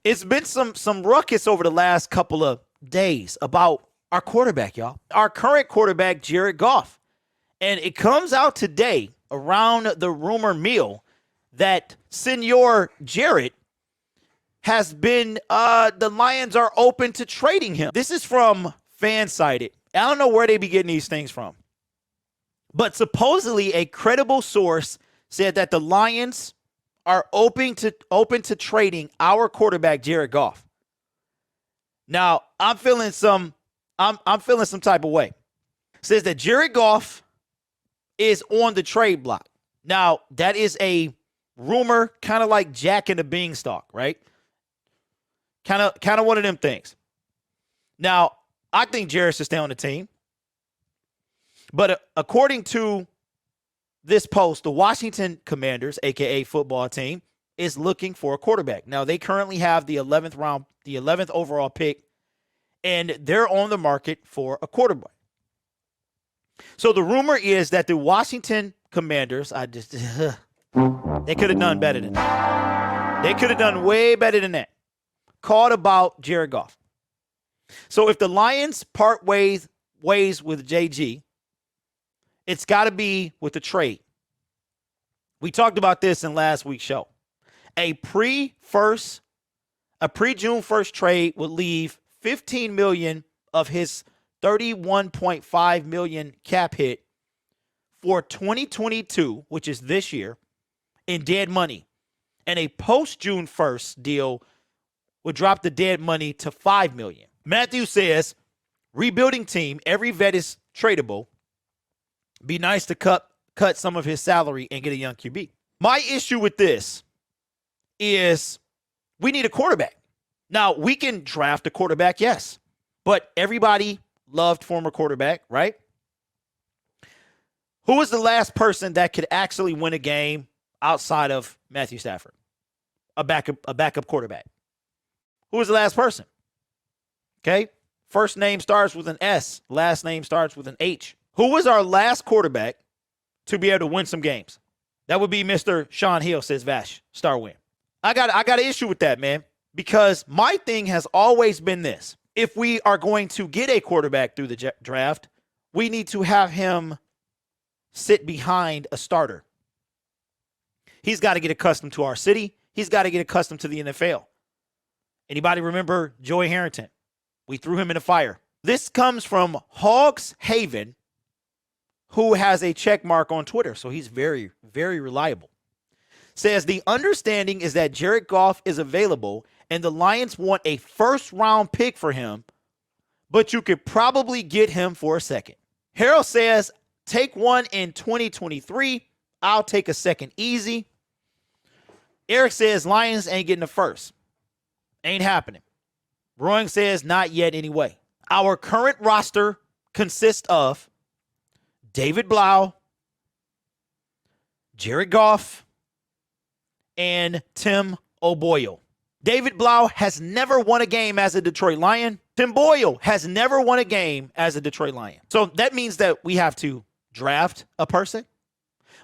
It's been some ruckus over the last couple of days about our quarterback, y'all. Our current quarterback, Jared Goff. And it comes out today around the rumor mill that Senor Jared has been, the Lions are open to trading him. This is from Fansided. I don't know where they be getting these things from. But supposedly a credible source said that the Lions are open to trading our quarterback, Jared Goff. Now, I'm feeling some type of way. It says that Jared Goff is on the trade block. Now, that is a rumor, kind of like Jack and the Beanstalk, right? Kind of one of them things. Now, I think Jared should stay on the team. But according to this post, the Washington Commanders, a.k.a. football team, is looking for a quarterback. Now, they currently have the 11th overall pick, and they're on the market for a quarterback. So the rumor is that the Washington Commanders, they could have done better than that. They could have done way better than that. Called about Jared Goff. So if the Lions part ways with JG, it's got to be with a trade. We talked about this in last week's show. A pre-June 1st trade would leave $15 million of his $31.5 million cap hit for 2022, which is this year, in dead money. And a post-June 1st deal would drop the dead money to $5 million. Matthew says, rebuilding team, every vet is tradable. Be nice to cut some of his salary and get a young QB. My issue with this is we need a quarterback. Now, we can draft a quarterback, yes. But everybody loved former quarterback, right? Who was the last person that could actually win a game outside of Matthew Stafford? A backup quarterback. Who was the last person? Okay? First name starts with an S. Last name starts with an H. Who was our last quarterback to be able to win some games? That would be Mr. Sean Hill, says Vash. Star win. I got an issue with that, man, because my thing has always been this. If we are going to get a quarterback through the draft, we need to have him sit behind a starter. He's got to get accustomed to our city. He's got to get accustomed to the NFL. Anybody remember Joey Harrington? We threw him in the fire. This comes from Hogs Haven, who has a check mark on Twitter, so he's very, very reliable. Says the understanding is that Jared Goff is available and the Lions want a first-round pick for him, but you could probably get him for a second. Harold says, take one in 2023. I'll take a second easy. Eric says, Lions ain't getting a first. Ain't happening. Roing says, not yet anyway. Our current roster consists of David Blau, Jared Goff, and Tim O'Boyle. David Blau has never won a game as a Detroit Lion. Tim Boyle has never won a game as a Detroit Lion. So that means that we have to draft a person.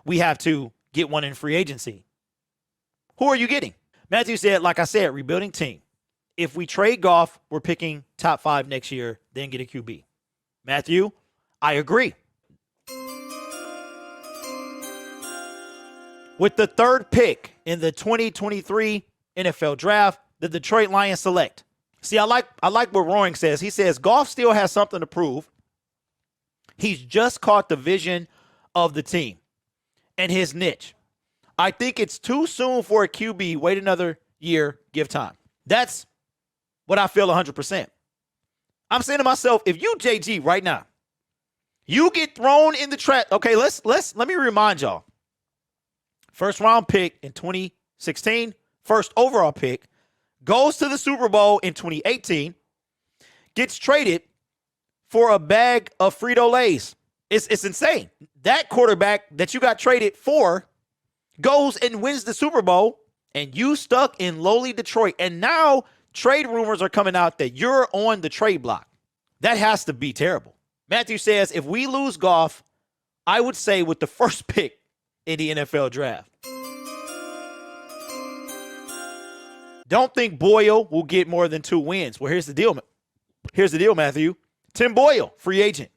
We have to get one in free agency. Who are you getting? Matthew said, like I said, rebuilding team. If we trade Goff, we're picking top 5 next year, then get a QB. Matthew, I agree. With the third pick in the 2023 NFL draft, the Detroit Lions select. See, I like what Roaring says. He says Goff still has something to prove. He's just caught the vision of the team and his niche. I think it's too soon for a QB. Wait another year, give time. That's what I feel 100%. I'm saying to myself, if you JG right now, you get thrown in the trap. Okay, let me remind y'all. First round pick in 2016, first overall pick, goes to the Super Bowl in 2018, gets traded for a bag of Frito-Lays. It's insane. That quarterback that you got traded for goes and wins the Super Bowl, and you stuck in lowly Detroit. And now trade rumors are coming out that you're on the trade block. That has to be terrible. Matthew says, if we lose Goff, I would say with the first pick in the NFL draft. Don't think Boyle will get more than 2 wins. Well, here's the deal. Here's the deal, Matthew. Tim Boyle, free agent.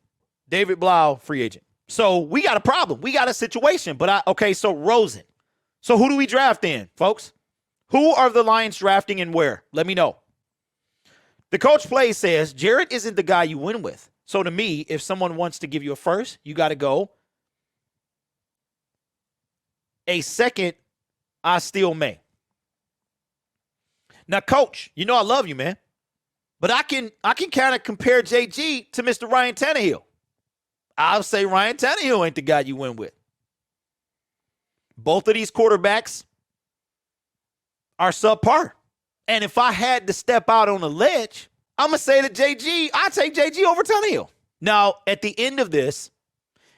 David Blau, free agent. So we got a problem. We got a situation. But so Rosen. So who do we draft in, folks? Who are the Lions drafting and where? Let me know. The Coach Play says, Jared isn't the guy you win with. So to me, if someone wants to give you a first, you got to go. A second, I still may. Now, Coach, you know I love you, man. But I can kind of compare JG to Mr. Ryan Tannehill. I'll say Ryan Tannehill ain't the guy you win with. Both of these quarterbacks are subpar. And if I had to step out on a ledge, I'm going to say that I take JG over Tannehill. Now, at the end of this,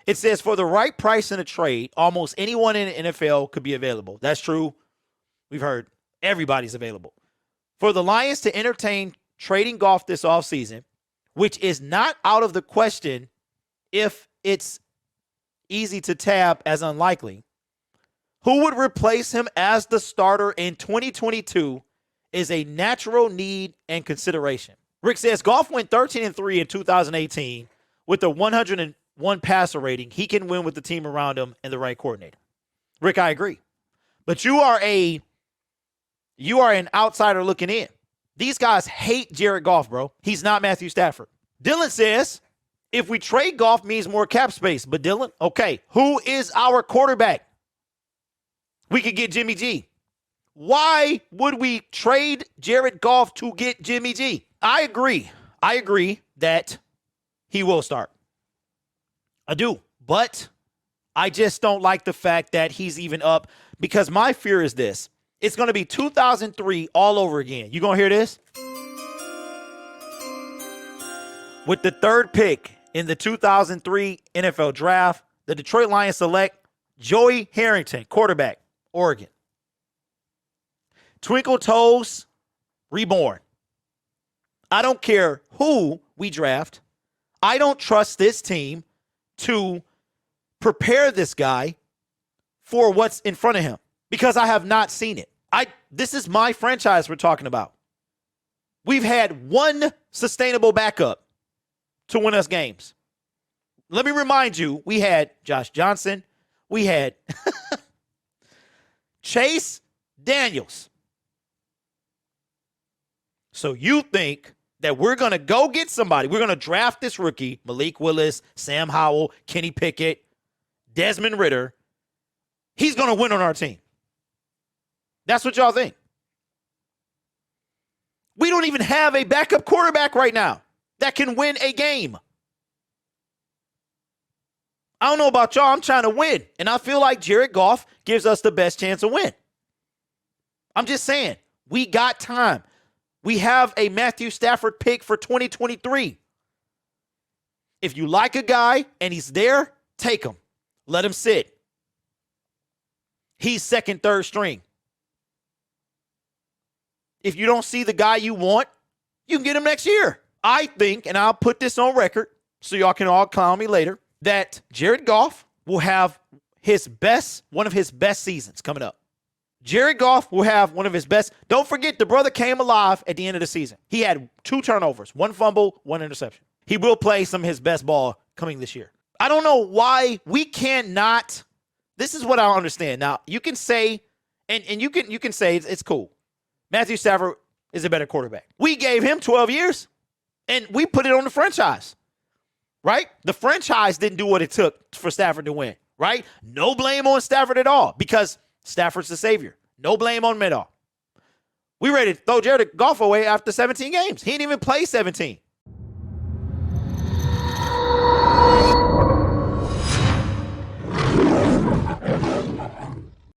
it says for the right price in a trade, almost anyone in the NFL could be available. That's true. We've heard everybody's available. For the Lions to entertain trading Goff this offseason, which is not out of the question if it's easy to tab as unlikely, who would replace him as the starter in 2022 is a natural need and consideration. Rick says Goff went 13-3 in 2018 with a 101 passer rating. He can win with the team around him and the right coordinator. Rick, I agree. But you are an outsider looking in. These guys hate Jared Goff, bro. He's not Matthew Stafford. Dylan says, if we trade Goff means more cap space. But Dylan, okay, who is our quarterback? We could get Jimmy G. Why would we trade Jared Goff to get Jimmy G? I agree. I agree that he will start. I do. But I just don't like the fact that he's even up, because my fear is this. It's going to be 2003 all over again. You going to hear this? With the third pick in the 2003 NFL Draft, the Detroit Lions select Joey Harrington, quarterback, Oregon. Twinkle Toes, reborn. I don't care who we draft. I don't trust this team to prepare this guy for what's in front of him because I have not seen it. This is my franchise we're talking about. We've had one sustainable backup to win us games. Let me remind you, we had Josh Johnson. We had Chase Daniels. So you think that we're going to go get somebody. We're going to draft this rookie, Malik Willis, Sam Howell, Kenny Pickett, Desmond Ridder. He's going to win on our team. That's what y'all think. We don't even have a backup quarterback right now that can win a game. I don't know about y'all. I'm trying to win. And I feel like Jared Goff gives us the best chance to win. I'm just saying, we got time. We have a Matthew Stafford pick for 2023. If you like a guy and he's there, take him. Let him sit. He's second, third string. If you don't see the guy you want, you can get him next year. I think, and I'll put this on record so y'all can all clown me later, that Jared Goff will have one of his best seasons coming up. Jared Goff will have one of his best. Don't forget, the brother came alive at the end of the season. He had 2 turnovers, 1 fumble, 1 interception. He will play some of his best ball coming this year. I don't know why we cannot. This is what I don't understand. Now, you can say, and you can say it's cool. Matthew Stafford is a better quarterback. We gave him 12 years, and we put it on the franchise, right? The franchise didn't do what it took for Stafford to win, right? No blame on Stafford at all because Stafford's the savior. No blame on him at all. We ready to throw Jared Goff away after 17 games. He didn't even play 17.